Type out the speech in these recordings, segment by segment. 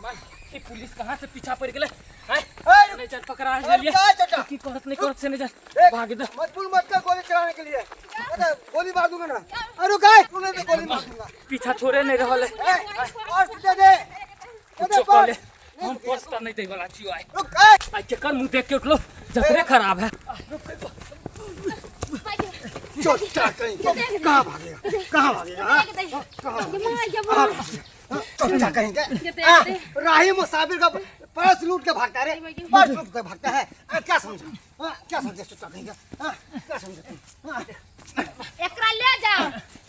भगवान ये पुलिस कहां से पीछा पड़ गेले हैं नहीं चल पकड़ा लिए की करत नहीं करत से नहीं चल भाग दे मजबूर मत कर गोली चलाने के लिए अरे गोली मार दूंगा ना अरे काय तूने तो गोली मार दूंगा पीछा छोड़े नहीं रहले पर्स दे दे चले हम पर्स तो नहीं दे वाला छी आए रुक काय आई के कर मुंह देख के उठलो जतरे खराब है चोटा कहीं कहां भागेगा चोटा कहीं के राही मुसाफिर का पर्स लूट के भागता रे पर्स लूट के भागता है क्या समझा क्या समझे चोटा कहीं का क्या समझे एकरा ले जाओ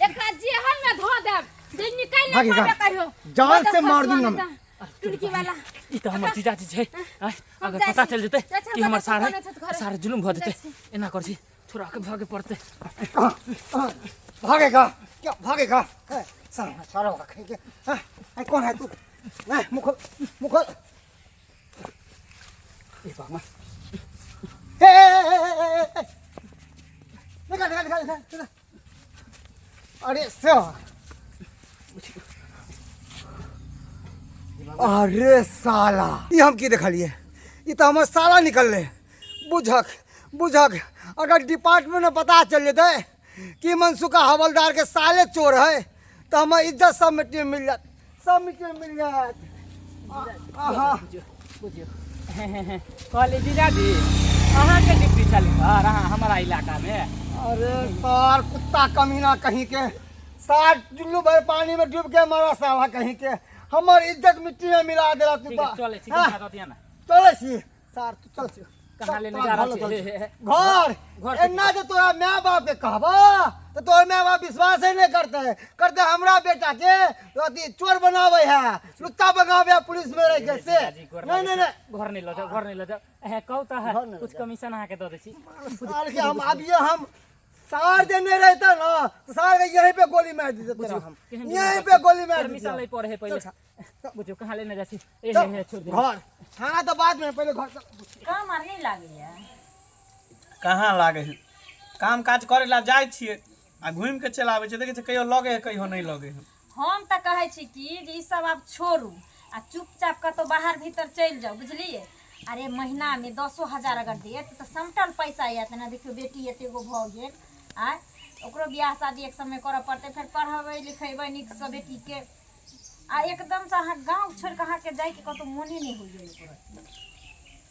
एकरा जेहन में धो देब जे निकाल ले पाबे कहियो जान से मार दूंगा मैं टुड़की वाला ई त हमर जीजा जी छै अगर पता चल जेते कि हमर सारे जुलुम भ जेते एना कर छी छोरा के भागे पड़ते भागेगा क्या भागेगा सारा रखेंगे कौन है तू मुख ये भगवान निकाल अरे अरे साला ये हम की देखा लिए ये तो हमारे साला निकल रहे बुझक अगर डिपार्टमेंट में पता चल जाता है कि मनसुखा हवलदार के साले चोर है तो हमें इज्जत सब मिट्टी में मिल जात कॉलेज जीजा जी अहाँ के डिप्टी चल हमारा इलाका में अरे सार कुत्ता कमीना कहीं के सार चुल्लू भर पानी में डूब के मरा साला कहीं के हमारी इज्जत मिट्टी में मिला दे रहा तू चले सी सार तू चल कहां लेने जा रहा घर एना जो तोरा माँ बाप के कहबा तो तोर माँ बाप विश्वास ही नहीं करते हमरा बेटा के अथी चोर बनावे है लुत्ता बगावे पुलिस में रह के से नहीं घर नहीं ले जाओ कहता है कुछ कमीशन आके दे देसी सार के हम अभी हम सार देने रहता ना तो सार के यहीं पे गोली मार देते हम यहीं पे गोली मार परमिशन ले पड़े है पहले बुझो कहां लेने जासी ए छोड़ दे घर खाना तो बाद में पहले घर काम मार नहीं लागे है कहाँ लागे है काम काज करे ला जाय छिए आ घूम के चल आवे छै देखे छै कहियो लगे है कहियो नहीं लगे है हम त कहै छी कि जे ई सब आप छोड़ू आ चुपचाप कतो बाहर भीतर चल जाओ बुझलिए अरे महीना में 10,000 अगर देत तो समटल पैसा आयत ना देखियो बेटी एते गो भ गेल आ ओकरो बियाह शादी एक समय करऽ पड़ते फिर पढ़ावे लिखेबै निक से बेटी के आ एकदम से अहाँ गांव छोड़ के अहाँ के जाय के कतो मोने नहीं होइए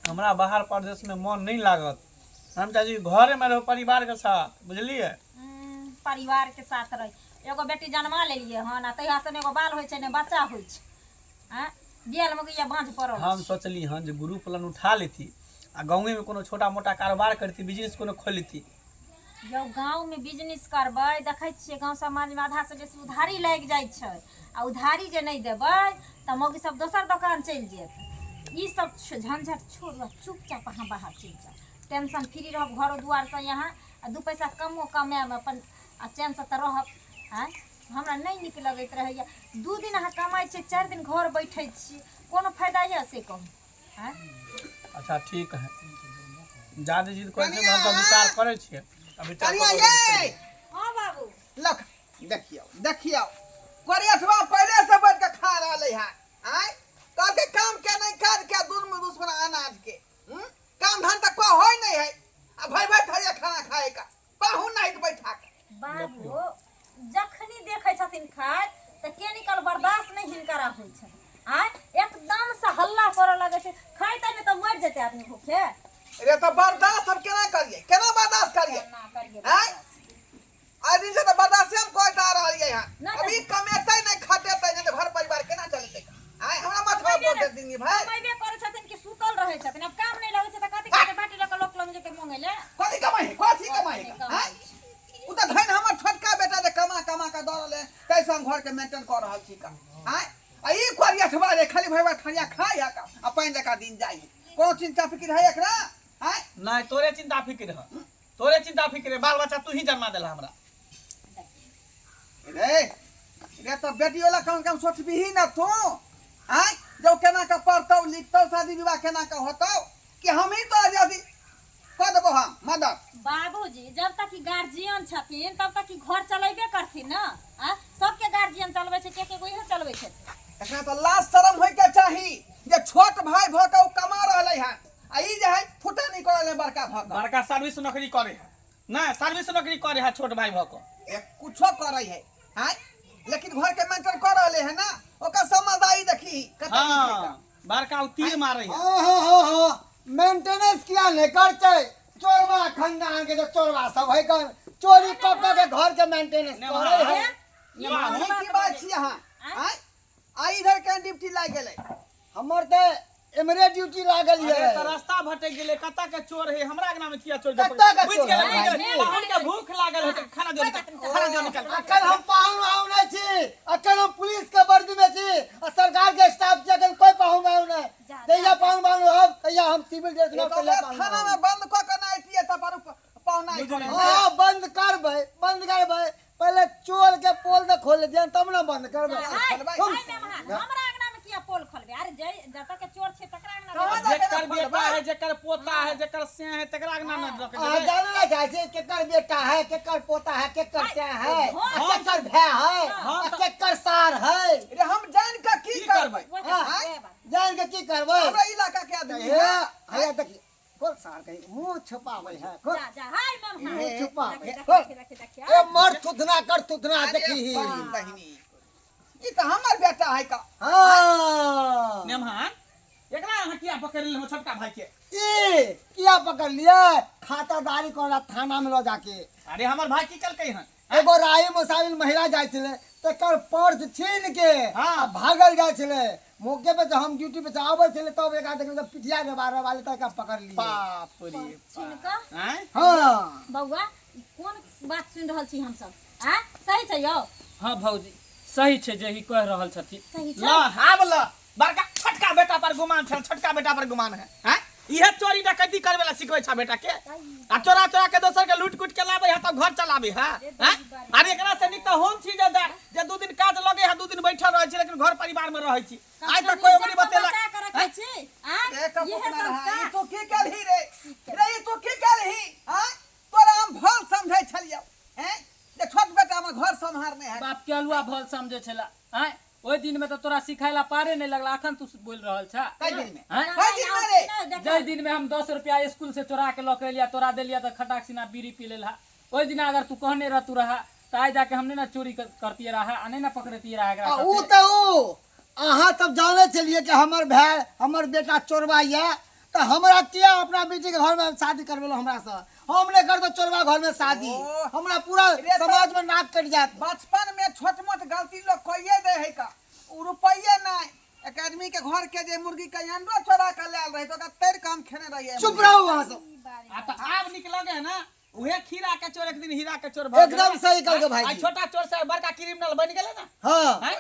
हमरा बाहर प्रदेश में मन नहीं लागत हम चाची घरे में रहो परिवार के साथ बुझलिए परिवार के साथ रह एगो बेटी जन्मा लेलिए हन आ तहिया से एगो बाल होय छै ने बच्चा होय छै हैं बियाल में या बांझ पड़ल हम सोचली हन जे ग्रुप प्लान उठा लेती आ गाँव में कोनो छोटा मोटा कारोबार करती बिजनेस कोनो खोल लेती जब गाँव में बिजनेस करबै देखै छियै गाँव समाज में आधा से बेसी उधारी लागि जाइ छै आ उधारी जे नहीं देबै त मौगी सब दोसर दुकान चलि जेत ई सब झंझट छोड़ चुपचाप अहाँ बाहर चलि जाओ टेंशन फ्री रहब घरो दुआर से यहाँ आ दू पैसा कमो कमाएब अपन आ चैन से त रहब हैं हमरा नहीं निक लगैत रहैया 2 दिन अहाँ कमाइ छियै 4 दिन घर बैठे छी कोनो फायदा यऽ से कहू हैं अच्छा ठीक है ज्यादा जिद करे छै हम तो विचार करे छियै अभी हां बाबू लख देखियो कोरियठवा पहले से बैठ के खा रहले है आय कह के काम के नहीं कर के दूध में दुश्मन अनाज के काम धंधा को होय नहीं है आ भाई थरिया खाना खाए का पाहु नहीं बैठा के बाबू जखनी देखै छथिन खाय त केमिकल बर्दाश्त नहीं हिनकरा होय छै आ एकदम से हल्ला करे लगे छै खाय त नहीं त मर जेते आदमी भूखे अरे तो बर्दाश्त हम केना करिए केना बर्दाश्त करिए हैं आदमी से तो बर्दाश्त हम कोई ता रहलिए यहां अभी कमेतै नहीं खटेतै नहीं तो घर परिवार केना चलतै आय हमरा मथवा पर दे दिनी भाई कमेबे करे छथिन कि सुतल रहै छथिन अब काम नहीं लगै छै त कथि के बाटी लक लोक लंग जेते मांगे ले कथि कमाई हैं उ त धैन हमर छोटका बेटा जे कमा के दरले कैसे हम घर के मेंटेन कर रहल छी का हैं आ ई कोरियठवा रे खाली भैया ठरिया खाया का अपन जका दिन जाई कोनो चिंता फिकर है एकरा हैं नहीं तोरे चिंता फिक्र बाल बच्चा तू ही जन्मा देला हमरा रे तो बेटी वाला कम सोचबी ही ना तू हैं जो केना का पढ़तौ लिखतौ शादी विवाह केना का होतौ कि हम ही तो आजादी कर देबो हम मदद बाबूजी जब तक गार्जियन छथिन तब तक घर चलेबे करथिन ना सबके गार्जियन चलबै छै के कोई चलबै छै एकरा तो लाज शरम होय के चाही बड़का सर्विस नौकरी करे है ना, सर्विस नौकरी करे है छोट भाई भक कुछो करे है हां, लेकिन घर के मेंटेन कर रहले है ना, ओकर समझदारी देखी कते हाँ बड़का तीर मारे है। हाँ मेंटेनेंस किया नहीं करते, चोरवा खानदान के जो चोरवा सब है कर चोरी कब के घर के मेंटेनेंस करे है। की बात छी हां हां, आई इधर के ड्यूटी लाग गेले, हमर ते एमरे ड्यूटी लागल अरे है। तो रास्ता भटक गेले, कत्ता के चोर है, हमरा के नाम किया चोर कत्ता के बुझ चोर गेले, है? बुझ गेले, पाहुन के भूख लागल है, खाना दे निकल, खाना दे निकल। अकल हम पाहुन आउ नहीं छी, अकल हम पुलिस के वर्दी में छी और सरकार के स्टाफ छी, अकल कोई पाहुन आउ नहीं दैया पाहुन बानु अब कहिया हम सिविल ड्रेस में पहले पाहुन खाना में बंद क के ना एतिए त पर पाहुना करे। हां बंद करबै पहले चोर के पोल दे खोल दियन तब ना बंद करबै। हमरा अंगना में किया पोल खोलबे? अरे जत के चोर छे तकरा अंगना में जेकर बेटा है, जेकर पोता है, जेकर से है, तकरा के नाम रख आ दे। जानना चाहिए केकर बेटा है, केकर पोता है, केकर से है, केकर भाई है, केकर सार है। रे हम जान के की करबै? जान के की करबै? हमरा इलाका के आदमी है है देखिए खोल सार के मुंह छुपावे है, खोल जा हाय मैम हां मुंह छुपावे देखिए ए मर थुथना कर थुथना देखी। बहिनी ई त हमर बेटा है का। हां नेमहान एकरा अहाँ किया पकड़ ले छोटका भाई के? ए किया पकड़ लिया? खातादारी कोला थाना में लो जाके। अरे हमर भाई की कल कही हन एगो राई मुसाविल महिला जाय छले तकर पर्स छीन के हाँ। भागल जाय छले। मौके पे जब हम ड्यूटी पे आवे छले तब एक आदमी के पिटिया के बारे वाले तक पकड़ लिए। बाप रे छिनका हैं? हाँ बौआ कोन बात सुन रहल छी हम सब? हां सही छै यौ? हाँ भौजी सही छै जे ही कह रहल छथि। सही ल छै। हाब ल बड़का छोटका बेटा पर गुमान छ, छोटका बेटा पर गुमान है हैं? इहे चोरी डकैती करबे ला सिखबै छ बेटा के, आ चोरा चोरा के दोसर के लूट कुट के लाबै है तब घर चलाबै है हैं? अरे एकरा से निक त होम छी जे दू दिन काज लगे है, दू दिन बैठल रहै छी लेकिन घर परिवार में रहै छी। आज तक कोई ओकरी बतेला ई तो की करही रे? रे ई तो की करही? हां तोरा हम भल समझै छलियौ हैं, जे छोट बेटा हमर घर संभारने है। बाप के अलुआ भल समझे छला हैं? ओइ दिन में तो तोरा सिखाइला पारे नहीं लगला, अखन तू बोल रहल छ कई दिन में हैं? कई दिन में रे? जय दिन में हम 10 रुपया स्कूल से चोरा के लके लिया, तोरा देलिया तो खटाक सिना बीड़ी पी लेला। ओइ दिन अगर तू कहने रह तू रहा तो आज जाके हमने ना चोरी करती रहा, आ नहीं ना पकड़ती रहा एकरा साथे। ऊ तो ऊ अहाँ तब जाने छलिए कि हमर भाई हमर बेटा चोरवा है तो हमरा किया अपना बेटी के घर में शादी करवेलो हमरा से? हम नहीं कर दो चोरवा घर में शादी, हमरा पूरा समाज में नाक कट जात। बचपन में छोट मोट गलती लोग कइए दे है का, उ रुपये नहीं एक आदमी के घर के जे मुर्गी के अंडो चोरा के लाल रहे तो ओकरा तैर काम खेने रहिए। चुप रहो वहां से। आ तो आब निक लगे है ना, उहे खीरा के चोर एक दिन हीरा के चोर एकदम सही कहलके भाई आ जी। छोटा चोर से बड़का क्रिमिनल बन गेले ना हाँ हैं?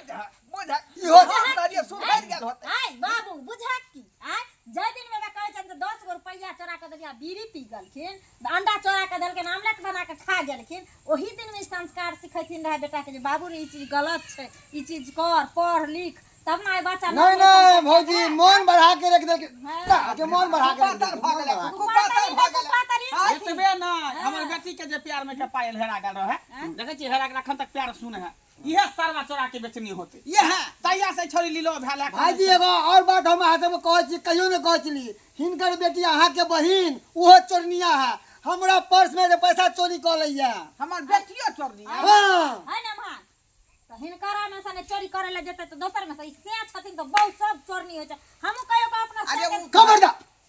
बुझा इहो तारिये सुधर गेल होते। आय बाबू बुझा की आय जय दिन में कहै छन 10 गो रुपया चोरा के देलिया, बीड़ी पी गलखिन, अंडा चोरा के देलखिन, आमलेट बना के खा गेलखिन। ओही दिन में संस्कार सिखैथिन रहे बेटा के जे बाबू रे ई चीज गलत छै, ई चीज कर पढ़ लिख तब ना आई बच्चा नहीं नहीं भौजी मन बढ़ा के रख देलके, के मन बढ़ा के रख कुपातर देलके। भागले कुपातर भागले। एतबे ना हमर बेटी के जे प्यार में के पायल हेरा गेल रहे, देखे छी हेरा के अखन तक प्यार सुने है, इहे सरवा चोरा के बेचनी होते ये है तैया से छोरी लीलो भेला। भाईजी एगो और बात हम हाथ में कहै छी, कहियो ने कहै छली हिनकर बेटी अहाँ के बहिन ओहो चोरनिया है, हमरा पर्स में जे पैसा चोरी क लैया। हमर बेटियो चोर दिया। हां है ना मान तो हिनकरा में से चोरी करे ले जेते तो दोसर में से ई से छथिन तो बहुत सब चोरनी होय छै। हमहु कहियो का अपना अरे से वो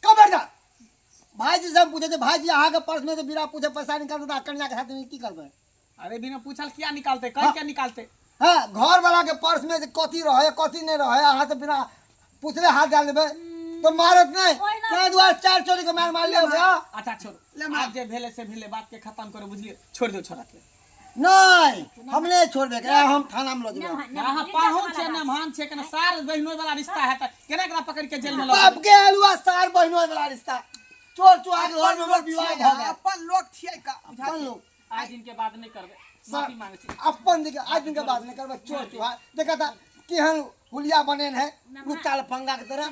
खबरदार भाईजी से हम पूछे थे भाईजी अहाँ के पर्स में से बिना पूछे पैसा निकाल दे कन्या के साथ में की करबै? अरे बिना पूछल क्या निकालते, कह के निकालते? हां घर वाला के पर्स में से कथी रहे कथी नहीं रहे अहाँ तो बिना पूछले हाथ डाल देबै तो मारत नहीं ते दुआर चार चोरी के मार लियो गया। अच्छा छोड़, आज जे भेले से भेले, बात के खत्म करो, बुझलिए? छोड़ दो छोरा के। नहीं हम नहीं छोड़बे के, हम थाना में लो जेबै। यहाँ पाहुन छे ने मान छे के सार बहिनो वाला रिश्ता है त केना एकरा पकड़ के जेल में बाप लो? के अलुआ सार बहिनो वाला रिश्ता, चोर चुहा के घर में हमर विवाह भ गया। अपन लोग छिए का अपन लोग आज दिन के बाद नहीं करबे, माफी मांगे छी। अपन दिखे आज दिन के बाद नहीं करबे। चोर चुहा देखा था केहन हुलिया बनेन है रुचाल पंगा के तरह।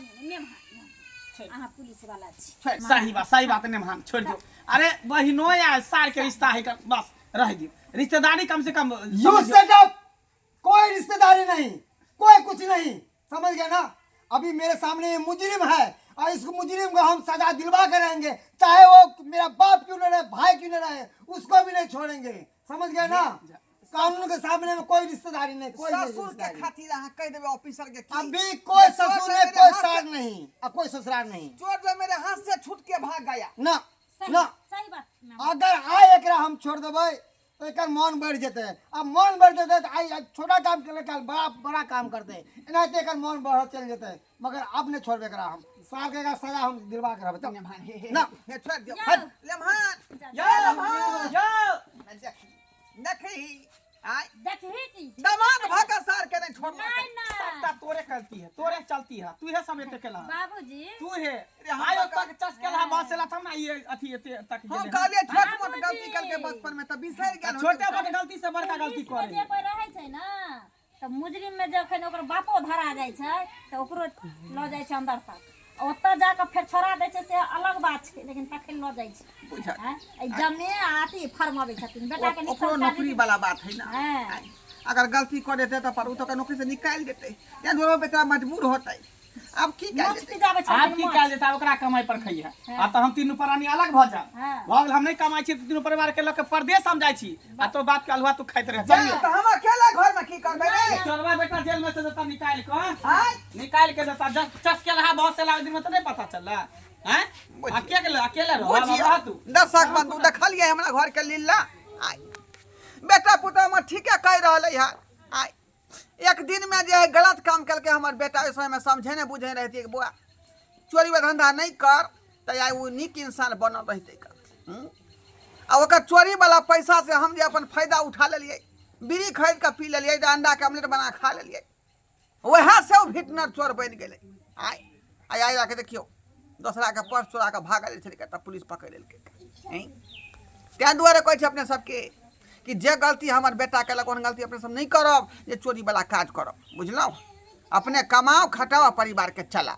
अहाँ पुलिस वाला छी। सही बात ने मान छोड़ दो। अरे बहिनो या सार के रिश्ता है बस रह दियो, रिश्तेदारी कम से कम यू सेट अप, कोई रिश्तेदारी नहीं, कोई कुछ नहीं, समझ गया ना? अभी मेरे सामने ये मुजरिम है, और इस मुजरिम को हम सजा दिलवा करेंगे, चाहे वो मेरा बाप क्यों न रहे, भाई क्यों न रहे, उसको भी नहीं छोड़ेंगे। समझ गए ना? कानून के सामने में कोई रिश्तेदारी नहीं, कोई नहीं ससुर के रिश्तेदारी। खातिर अहाँ कह देबे ऑफिसर के की अभी कोई ये ससुर चोर नहीं, मेरे कोई हाथ सार से- नहीं, अब कोई ससुराल नहीं। चोर जो मेरे हाथ से छूट के भाग गया। ना सही ना, सही बात ना। अगर आए एकरा हम छोड़ देबै तो एकर मन बढ़ जेतै। अब मन बढ़ जेतै तो आई छोटा काम के लेकर बड़ा बड़ा काम करते, एनाहिते एकर मन बढ़ चल जेतै। मगर अब नहीं छोड़बे एकरा हम, साल के सजा हम दिलवा के रहबै। तब ना हे छोड़ दियो यो। हट लेमहान यो देखी आय देखी की दमाद भागा सार के नहीं छोड़ना नहीं ना सबटा तोरे करती है, तोरे चलती है, तू है सब एते केला बाबूजी तू है हम आयो बका- तक चस केला बसेला तब ना ये अथी एते तक हम गेले कहलिए छोट मोट बाबूजी। गलती करके बचपन में तब बिसर गेल छोटे मोटे गलती से बड़का गलती पुलिस में करे जे कोई रहै छै ना तऽ मुजरिम में जखन ओकर बापो धरा जाइ छै तऽ ओकरो लऽ जाइ छै अंदर तक, ओतऽ जाके फेर छोड़ा दै छै से अलग बात छै, लेकिन तखन लऽ जाइ छै। बुझल हैं? ए जमे आती फरमाबै छथिन बेटा के ओकरो नौकरी वाला बात है ना। हैं। आय, अगर गलती कर देते तो पर उ तो के नौकरी से निकाल देते या दोनों बेटा मजबूर होते। अब की कर मछ देते पिजाबै आप छथिन की मछ। कह देता ओकरा कमाई पर खइया हाँ। आ तो हम तीनों प्राणी अलग भ जा हाँ। भगल हम नहीं कमाई छी तीनों परिवार के लोग के परदेश हम जाई छी आ तो बात के अलहुआ तू खाइत रह जा, चलिए तो हम अकेला घर में की करबे रे? चोरवा बेटा जेल में से देता निकाल के आय निकाल के देता चस के रहा बहुत से लाख दिन में तो नहीं पता चला हैं अकेले अकेले रहो रहा तू दर्शक बंधु देखलिए हमरा घर के लीला। आय बेटा पुता में ठीके कह रहले है। आय एक दिन में जे है गलत काम करके हमर बेटा इस समय में समझे ने बुझे रहती कि बुआ चोरी में धंधा नहीं कर तो आय वो नीक इंसान बनल रहते कर। आ ओकर चोरी वाला पैसा से हम जे अपन फायदा उठा लेलिए, बीड़ी खरीद के पी लेलिए, अंडा के ऑमलेट बना खा लेलिए, वह से वो भिटनर चोर बन गए। आय आय आय के देखियो दूसरा के पर्स चोरा के भाग गेल छलै त पुलिस पकड़ लेलकै। तैं दुआरे कहै छै अपने सबके कि जे गलती हमर बेटा केलक ओहन गलती अपने सब नहीं करब, जे चोरी वाला काज करब। बुझलहुँ? अपने कमाओ खटाओ परिवार के चलाओ।